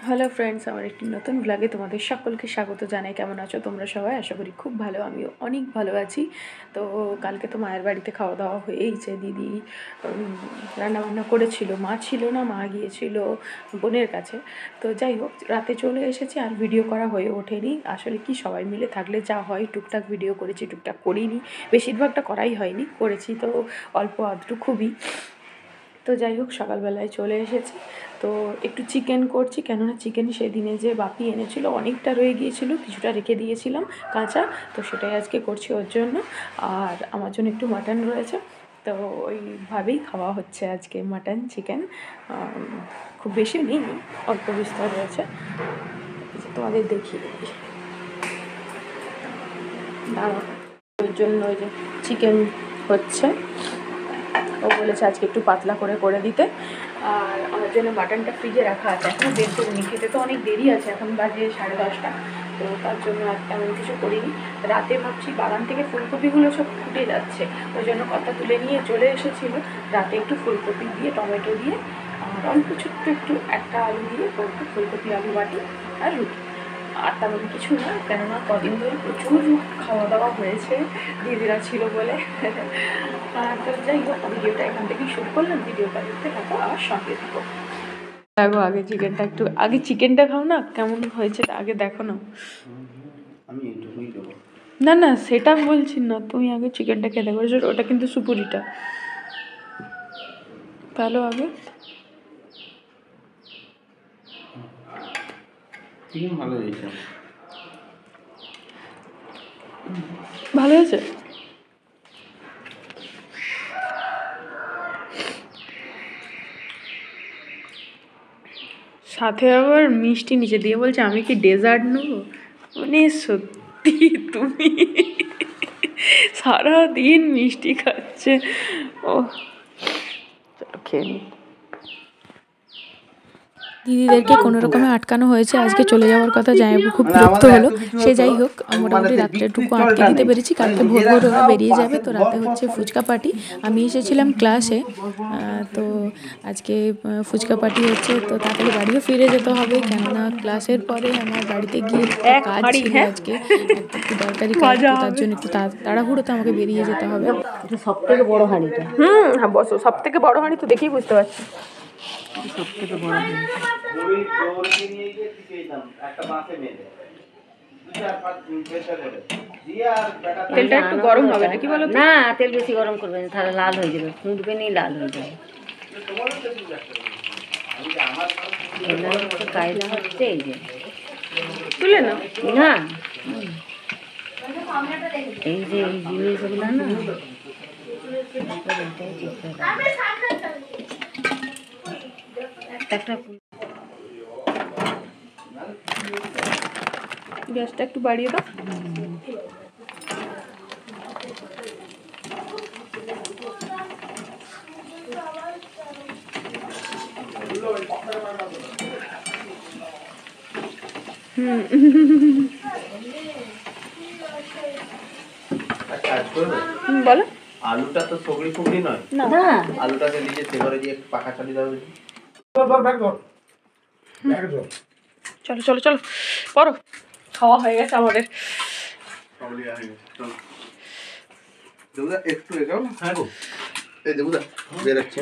Hello friends, আমার একটি নতুন ব্লগে তোমাদের সকলকে স্বাগত জানাই। কেমন আছো তোমরা সবাই? আশা করি খুব ভালো, আমিও অনেক ভালো আছি। তো কালকে তো মায়ের বাড়িতে খাওয়া দাওয়া হয়েইছে। দিদি রান্নাবান্না করেছিল, মা ছিল না, মা গিয়েছিল বোনের কাছে। তো যাই হোক, রাতে চলে এসেছি, আর ভিডিও করা হয়ে ওঠেনি। আসলে কি সবাই মিলে থাকলে যা হয়, টুকটাক ভিডিও করেছি, টুকটাক করিনি, বেশিরভাগটা করাই হয়নি, করেছি তো অল্প আধটু খুবই। তো যাই হোক, সকালবেলায় চলে এসেছি। তো একটু চিকেন করছি, কেননা চিকেন সেদিনে যে বাপি এনেছিল অনেকটা রয়ে গিয়েছিল, কিছুটা রেখে দিয়েছিলাম কাঁচা, তো সেটাই আজকে করছি ওর জন্য। আর আমার জন্য একটু মাটন রয়েছে, তো ওইভাবেই খাওয়া হচ্ছে আজকে, মাটন চিকেন। খুব বেশি নেই, অল্প বিস্তর রয়েছে, তোমাদের দেখিয়ে দিই। ওর জন্য ওই যে চিকেন হচ্ছে, ও বলেছে আজকে একটু পাতলা করে দিতে। আর আমার জন্য মাটনটা ফ্রিজে রাখা আছে, এখনও বের করিনি, খেতে তো অনেক দেরি আছে, এখন বাজে 10:30। তো তার জন্য তেমন কিছু করিনি। রাতে ভাবছি বাগান থেকে ফুলকপিগুলো সব ফুটে যাচ্ছে, ওই জন্য কথা তুলে নিয়ে চলে এসেছিলো। রাতে একটু ফুলকপি দিয়ে, টমেটো দিয়ে, আর অল্প ছোট্ট একটু একটা আলু দিয়ে করবো, ফুলকপি আলু বাটি আর রুটি। আর তেমন কিছু না, কেননা কদিন ধরে প্রচুর খাওয়া দাওয়া হয়েছে, দিদিরা ছিল বলে। তো যাই হোক, ভিডিওটা এখান থেকেই শুরু করলাম, ভিডিওটা দেখতে থাকো আর সঙ্গে থাকো। দেখো, আগে চিকেনটা খাও না, কেমন হয়েছে আগে দেখো না। না না, সেটা বলছি না, তুমি আগে চিকেনটা খেতে পারছো, ওটা কিন্তু সুপুরিটা ভালো। আগে ভালো হয়েছে। সাথে আবার মিষ্টি নিচে দিয়ে বলছে আমি কি ডেজার্ট নেবো। মানে সত্যি তুমি সারাদিন মিষ্টি খাচ্ছে। ও খেয়ে নি। দিদিদেরকে কোনো রকমে আটকানো হয়েছে, আজকে চলে যাওয়ার কথা, জামাইবাবু খুব বিরক্ত হলো। সে যাই হোক, মোটামুটি রাত্রেটুকু আটকে দিতে পেরেছি, কালকে ভোর ভোর ওরা বেরিয়ে যাবে। তো রাতে হচ্ছে ফুচকা পার্টি। আমি এসেছিলাম ক্লাসে, তো আজকে ফুচকা পার্টি হচ্ছে। তো তাড়াতাড়ি বাড়িও ফিরে যেতে হবে, কেননা ক্লাসের পরে আমার বাড়িতে গিয়ে কাজ ছিল আজকে, একটু দরকারি কাজ, তো তার জন্য একটু তাড়াহুড়োতে আমাকে বেরিয়ে যেতে হবে। সব থেকে বড় হাঁড়িটা, হ্যাঁ বসো, সব থেকে বড় হাঁড়ি তো দেখেই বুঝতে পারছি। সব থেকে বড় হাঁড়ি। তেলটা একটু গরম হবে না কি বলো? না, তেল বেশি গরম করবে না, তাহলে লাল হয়ে যাবে, ফুটবে নেই, লাল হয়ে যাবে। কায়দা হচ্ছে এই যে তুলে না, না এই যে এই জিনিসগুলো না, একটা গ্যাসটা একটু বাড়িয়ে দাও। বলো, আলুটা তো সগড়ি ফুগড়ি নয় না, আলুটাকে নিজে সেবারে দিয়ে একটু পাখা চালিয়ে দাও। চলো চলো চলো, পড়ো। খাওয়া হয়ে গেছে আমাদের। একটু এগাও না। হ্যাঁ গো, এই দেবুদা বেরাচ্ছে।